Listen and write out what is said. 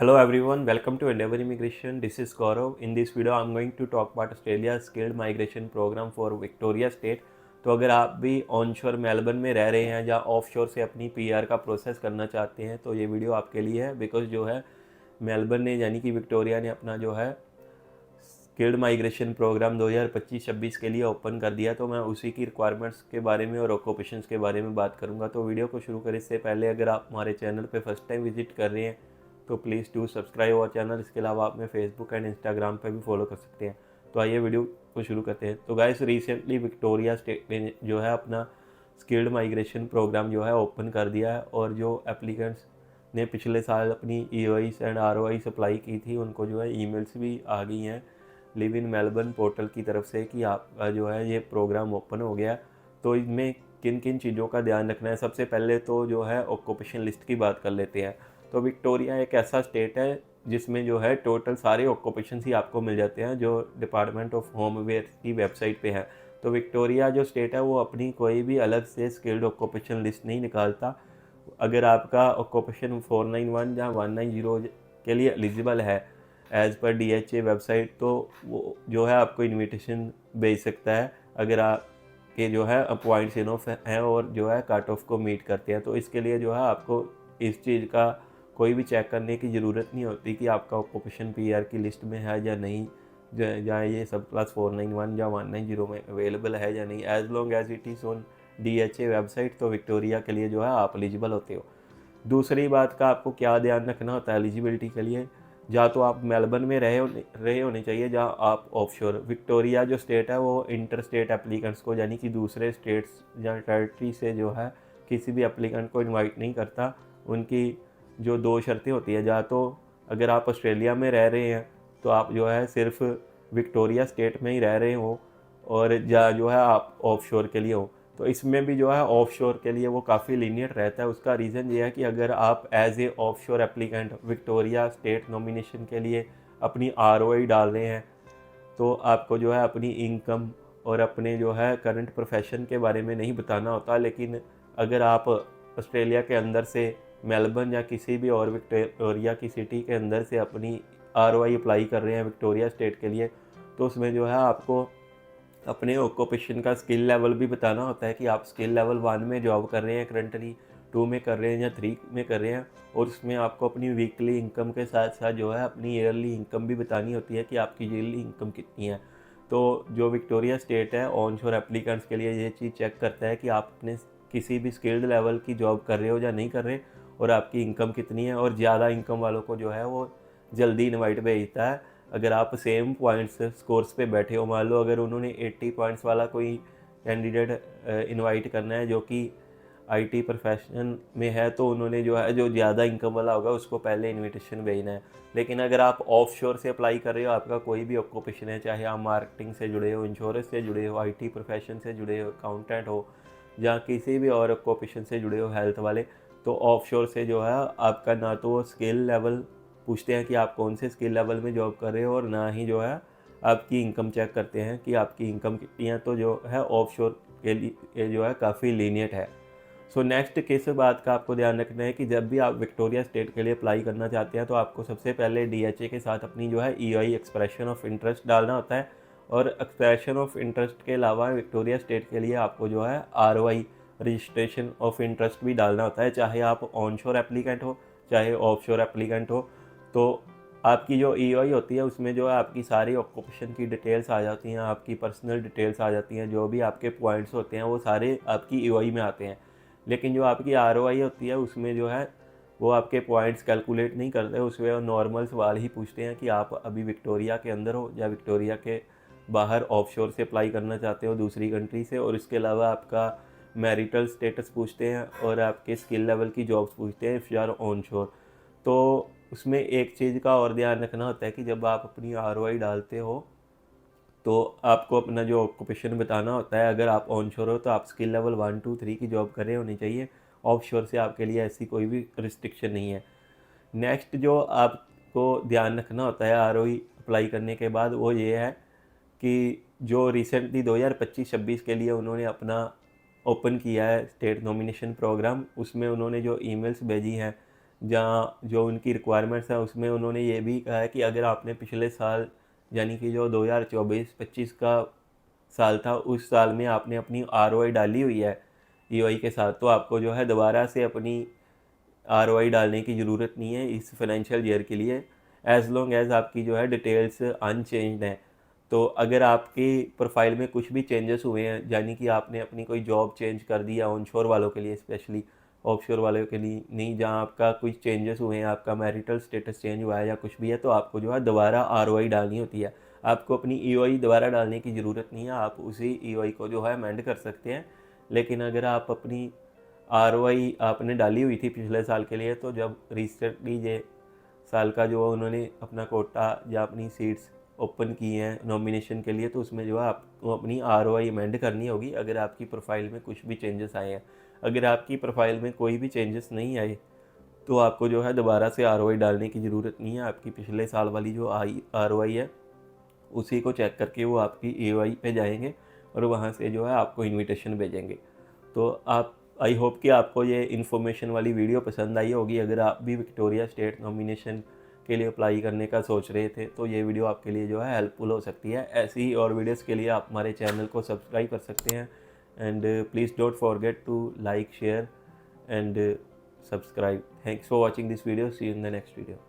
Hello everyone, welcome to Endeavour Immigration. This is Gaurav. In this video, I'm going to talk about Australia's skilled migration program for Victoria State. तो अगर आप भी onshore Melbourne में रह रहे हैं या ऑफशोर से अपनी पीआर का प्रोसेस करना चाहते हैं तो ये वीडियो आपके लिए है। बिकॉज जो है मेलबर्न ने यानी कि विक्टोरिया ने अपना जो है स्किल्ड माइग्रेशन प्रोग्राम 2025-26 के लिए ओपन कर दिया। तो मैं उसी की रिक्वायरमेंट्स के बारे में और ऑक्यूपेशंस के बारे में बात करूंगा। तो वीडियो को शुरू करें इससे पहले अगर आप हमारे चैनल पे फर्स्ट टाइम विजिट कर रहे हैं तो please do subscribe our channel. इसके अलावा आप में फेसबुक एंड इंस्टाग्राम पे भी फॉलो कर सकते हैं। तो आइए वीडियो को शुरू करते हैं। तो गाइस रिसेंटली विक्टोरिया स्टेट ने जो है अपना स्किल्ड माइग्रेशन प्रोग्राम जो है ओपन कर दिया है, और जो एप्लीकेंट्स ने पिछले साल अपनी EOIs एंड ROIs अप्लाई की थी उनको जो है ईमेल्स भी आ गई हैं लिव इन मेलबर्न पोर्टल की तरफ से कि आपका जो है ये प्रोग्राम ओपन हो गया। तो इसमें किन किन चीज़ों का ध्यान रखना है, सबसे पहले तो जो है ऑक्यूपेशन लिस्ट की बात कर लेते हैं। तो विक्टोरिया एक ऐसा स्टेट है जिसमें जो है टोटल सारे ऑक्यूपेशन ही आपको मिल जाते हैं जो डिपार्टमेंट ऑफ होम अफेयर्स की वेबसाइट पे है। तो विक्टोरिया जो स्टेट है वो अपनी कोई भी अलग से स्किल्ड ऑक्यूपेशन लिस्ट नहीं निकालता। अगर आपका ऑक्यूपेशन 491 या 190 के लिए एलिजिबल है एज़ पर DHA वेबसाइट, तो वो जो है आपको इनविटेशन भेज सकता है अगर आप के जो है पॉइंट्स इनफ हैं और जो है कट ऑफ को मीट करते हैं। तो इसके लिए जो है आपको इस चीज़ का कोई भी चेक करने की ज़रूरत नहीं होती कि आपका ऑक्यूपेशन PR की लिस्ट में है या नहीं, या ये सब क्लास 491 या 190 में अवेलेबल है या नहीं। As long as it is on DHA website तो विक्टोरिया के लिए जो है आप एलिजिबल होते हो। दूसरी बात का आपको क्या ध्यान रखना होता है एलिजिबिलिटी के लिए, या तो आप मेलबर्न में रहे होने चाहिए जहाँ आप ऑफशोर। विक्टोरिया जो स्टेट है वो इंटर स्टेट एप्लीकेंट्स को यानी कि दूसरे स्टेट्स या टेरिटरी से जो है किसी भी एप्लीकेंट को इनवाइट नहीं करता। उनकी जो दो शर्तें होती है, या तो अगर आप ऑस्ट्रेलिया में रह रहे हैं तो आप जो है सिर्फ विक्टोरिया स्टेट में ही रह रहे हो, और या जो है आप ऑफशोर के लिए हो। तो इसमें भी जो है ऑफशोर के लिए वो काफ़ी लीनियंट रहता है। उसका रीज़न ये है कि अगर आप as a offshore applicant Victoria state nomination के लिए अपनी ROI डाल रहे हैं तो आपको जो है अपनी इनकम और अपने जो है करंट प्रोफेशन के बारे में नहीं बताना होता। लेकिन अगर आप ऑस्ट्रेलिया के अंदर से मेलबर्न या किसी भी और विक्टोरिया की सिटी के अंदर से अपनी ROI अप्लाई कर रहे हैं विक्टोरिया स्टेट के लिए, तो उसमें जो है आपको अपने ऑक्यूपेशन का स्किल लेवल भी बताना होता है कि आप स्किल लेवल 1 में जॉब कर रहे हैं करंटली, 2 में कर रहे हैं या 3 में कर रहे हैं। और उसमें आपको अपनी वीकली इनकम के साथ साथ जो है अपनी ईयरली इनकम भी बतानी होती है कि आपकी ईयरली इनकम कितनी है। तो जो विक्टोरिया स्टेट है ऑनशोर एप्लीकेंट्स के लिए ये चीज़ चेक करता है कि आप अपने किसी भी स्किल्ड लेवल की जॉब कर रहे हो या नहीं कर रहे, और आपकी इनकम कितनी है। और ज़्यादा इनकम वालों को जो है वो जल्दी इनवाइट भेजता है। अगर आप सेम पॉइंट्स स्कोर्स पे बैठे हो, मान लो अगर उन्होंने 80 पॉइंट्स वाला कोई कैंडिडेट इनवाइट करना है जो कि IT प्रोफेशन में है, तो उन्होंने जो है जो ज़्यादा इनकम वाला होगा उसको पहले इनविटेशन भेजना है। लेकिन अगर आप ऑफशोर से अप्लाई कर रहे हो, आपका कोई भी ऑक्यूपेशन है, चाहे आप मार्केटिंग से जुड़े हो, इंश्योरेंस से जुड़े हो, IT प्रोफेशन से जुड़े हो, अकाउंटेंट हो, या किसी भी और ऑक्यूपेशन से जुड़े हो हेल्थ वाले, तो ऑफशोर से जो है आपका ना तो वो स्किल लेवल पूछते हैं कि आप कौन से स्किल लेवल में जॉब कर रहे हो, और ना ही जो है आपकी इनकम चेक करते हैं कि आपकी इनकम कितनी है। तो जो है ऑफशोर के लिए जो है काफ़ी लीनियंट है। सो नेक्स्ट किस बात का आपको ध्यान रखना है कि जब भी आप विक्टोरिया स्टेट के लिए अप्लाई करना चाहते हैं तो आपको सबसे पहले DHA के साथ अपनी जो है EOI एक्सप्रेशन ऑफ इंटरेस्ट डालना होता है। और एक्सप्रेशन ऑफ इंटरेस्ट के अलावा विक्टोरिया स्टेट के लिए आपको जो है ROI रजिस्ट्रेशन ऑफ इंटरेस्ट भी डालना होता है, चाहे आप ऑनशोर एप्लीकेंट हो चाहे ऑफशोर एप्लीकेंट हो। तो आपकी जो EOI होती है उसमें जो है आपकी सारी ऑक्यूपेशन की डिटेल्स आ जाती हैं, आपकी पर्सनल डिटेल्स आ जाती हैं, जो भी आपके पॉइंट्स होते हैं वो सारे आपकी EOI में आते हैं। लेकिन जो आपकी ROI होती है उसमें जो है वो आपके पॉइंट्स कैलकुलेट नहीं करते, उसमें वो नॉर्मल सवाल ही पूछते हैं कि आप अभी विक्टोरिया के अंदर हो या विक्टोरिया के बाहर ऑफशोर से अप्लाई करना चाहते हो दूसरी कंट्री से। और इसके अलावा आपका मैरिटल स्टेटस पूछते हैं और आपके स्किल लेवल की जॉब्स पूछते हैं इफ़ यू आर ऑनशोर। तो उसमें एक चीज़ का और ध्यान रखना होता है कि जब आप अपनी ROI डालते हो तो आपको अपना जो ऑक्यूपेशन बताना होता है। अगर आप ऑनशोर हो तो आप स्किल लेवल 1 2 3 की जॉब कर रहे होनी चाहिए। ऑफशोर से आपके लिए ऐसी कोई भी रिस्ट्रिक्शन नहीं है। नेक्स्ट जो आपको ध्यान रखना होता है ROI अप्लाई करने के बाद वो ये है कि जो रिसेंटली 2025-26 के लिए उन्होंने अपना ओपन किया है स्टेट नॉमिनेशन प्रोग्राम, उसमें उन्होंने जो ईमेल्स भेजी हैं जहाँ जो उनकी रिक्वायरमेंट्स है उसमें उन्होंने ये भी कहा है कि अगर आपने पिछले साल यानी कि जो 2024-25 का साल था उस साल में आपने अपनी ROI डाली हुई है EY के साथ, तो आपको जो है दोबारा से अपनी ROI डालने की ज़रूरत नहीं है इस फाइनेंशियल ईयर के लिए, एज़ लॉन्ग एज़ आपकी जो है डिटेल्स अनचेंज्ड हैं। तो अगर आपकी प्रोफाइल में कुछ भी चेंजेस हुए हैं, यानी कि आपने अपनी कोई जॉब चेंज कर दी है ऑनशोर वालों के लिए स्पेशली, ऑफशोर वालों के लिए नहीं, जहाँ आपका कुछ चेंजेस हुए हैं, आपका मैरिटल स्टेटस चेंज हुआ है या कुछ भी है, तो आपको जो है दोबारा ROI डालनी होती है। आपको अपनी EOI दोबारा डालने की ज़रूरत नहीं है, आप उसी EOI को जो है अमेंड कर सकते हैं। लेकिन अगर आप अपनी ROI आपने डाली हुई थी पिछले साल के लिए, तो जब रिसेंटली ये साल का जो उन्होंने अपना कोटा या अपनी सीट्स ओपन की हैं नॉमिनेशन के लिए, तो उसमें जो है आपको अपनी ROI अमेंड करनी होगी अगर आपकी प्रोफाइल में कुछ भी चेंजेस आए हैं। अगर आपकी प्रोफाइल में कोई भी चेंजेस नहीं आए तो आपको जो है दोबारा से ROI डालने की ज़रूरत नहीं है। आपकी पिछले साल वाली जो ROI है उसी को चेक करके वो आपकी EOI पे जाएंगे और वहाँ से जो है आपको इनविटेशन भेजेंगे। तो आप, आई होप कि आपको ये इन्फॉर्मेशन वाली वीडियो पसंद आई होगी। अगर आप भी विक्टोरिया स्टेट नॉमिनेशन के लिए अप्लाई करने का सोच रहे थे तो ये वीडियो आपके लिए जो है हेल्पफुल हो सकती है। ऐसी ही और वीडियोस के लिए आप हमारे चैनल को सब्सक्राइब कर सकते हैं। And please don't forget to like, share and subscribe. Thanks for watching this video. See you in the next video.